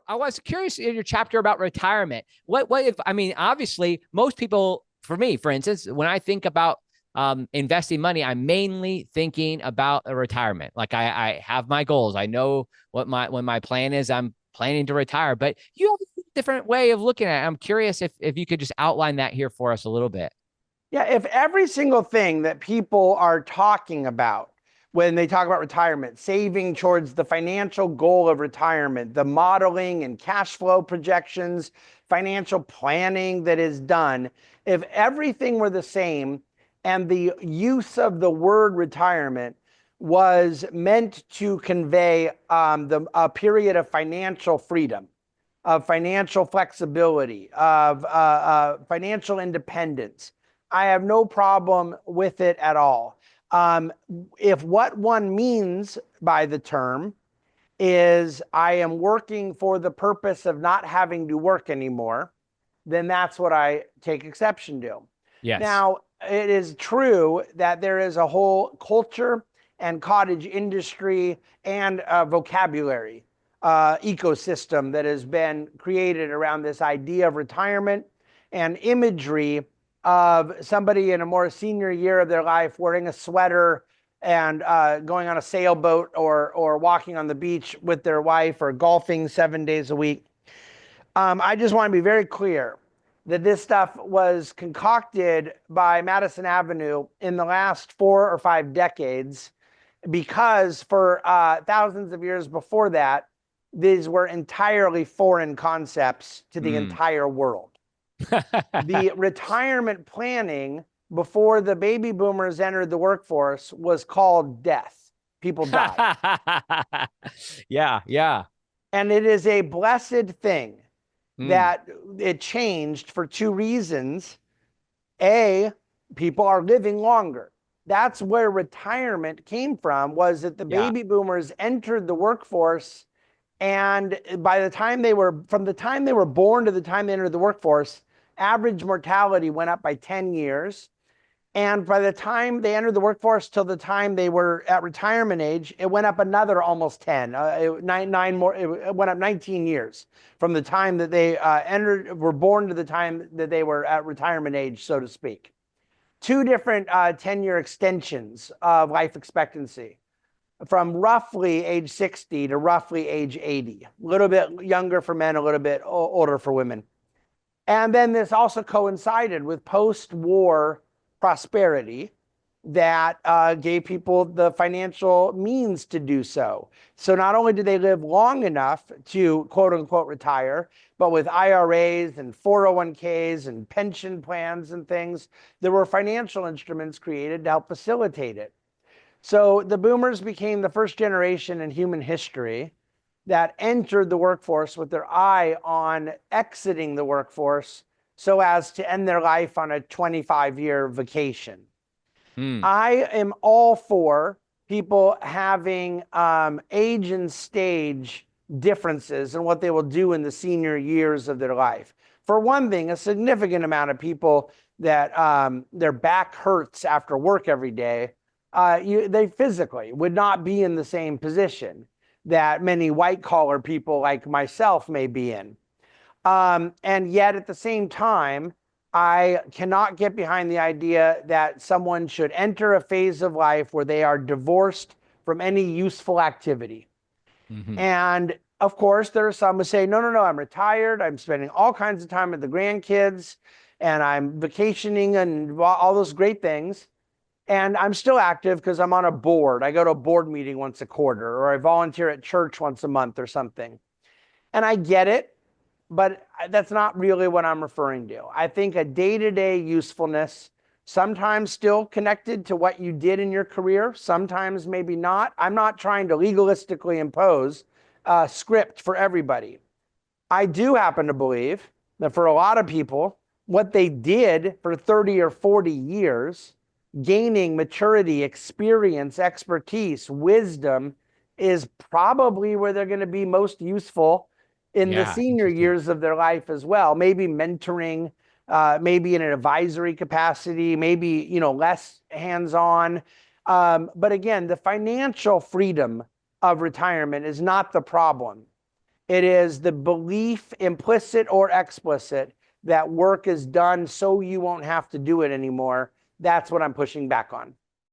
I was curious in your chapter about retirement. What if, I mean, obviously, most people, for me, for instance, when I think about investing money, I'm mainly thinking about a retirement. Like I have my goals. I know when my plan is. I'm planning to retire, but you have a different way of looking at it. I'm curious if you could just outline that here for us a little bit. Yeah, if every single thing that people are talking about when they talk about retirement, saving towards the financial goal of retirement, the modeling and cash flow projections, financial planning that is done, if everything were the same and the use of the word retirement was meant to convey a period of financial freedom, of financial flexibility, of financial independence, I have no problem with it at all. Um, if what one means by the term is I am working for the purpose of not having to work anymore, then that's what I take exception to. Yes. Now, it is true that there is a whole culture and cottage industry and vocabulary ecosystem that has been created around this idea of retirement and imagery of somebody in a more senior year of their life wearing a sweater and going on a sailboat or walking on the beach with their wife or golfing 7 days a week. I just want to be very clear that this stuff was concocted by Madison Avenue in the last 4 or 5 decades because for thousands of years before that, these were entirely foreign concepts to the Mm. entire world. The retirement planning before the baby boomers entered the workforce was called death. People died. Yeah, yeah. And it is a blessed thing Mm. that it changed for two reasons. A, people are living longer. That's where retirement came from, was that the Yeah. baby boomers entered the workforce, and by the time they were, from the time they were born to the time they entered the workforce, average mortality went up by 10 years. And by the time they entered the workforce till the time they were at retirement age, it went up another almost 10, nine more, it went up 19 years from the time that they were born to the time that they were at retirement age, so to speak. Two different 10-year extensions of life expectancy from roughly age 60 to roughly age 80, a little bit younger for men, a little bit older for women. And then this also coincided with post-war prosperity that gave people the financial means to do so. So not only did they live long enough to quote unquote retire, but with IRAs and 401ks and pension plans and things, there were financial instruments created to help facilitate it. So the boomers became the first generation in human history that entered the workforce with their eye on exiting the workforce so as to end their life on a 25-year vacation. Mm. I am all for people having age and stage differences in what they will do in the senior years of their life. For one thing, a significant amount of people that their back hurts after work every day, they physically would not be in the same position that many white collar people like myself may be in. And yet at the same time, I cannot get behind the idea that someone should enter a phase of life where they are divorced from any useful activity. Hmm. And of course, there are some who say, no, no, no, I'm retired. I'm spending all kinds of time with the grandkids and I'm vacationing and all those great things. And I'm still active because I'm on a board. I go to a board meeting once a quarter, or I volunteer at church once a month or something. And I get it, but that's not really what I'm referring to. I think a day-to-day usefulness, sometimes still connected to what you did in your career, sometimes maybe not. I'm not trying to legalistically impose a script for everybody. I do happen to believe that for a lot of people, what they did for 30 or 40 years, gaining maturity, experience, expertise, wisdom, is probably where they're going to be most useful in the Yeah. senior Interesting. years of their life as well. Maybe mentoring, maybe in an advisory capacity, maybe less hands-on. But again, the financial freedom of retirement is not the problem. It is the belief, implicit or explicit, that work is done so you won't have to do it anymore. That's what I'm pushing back on.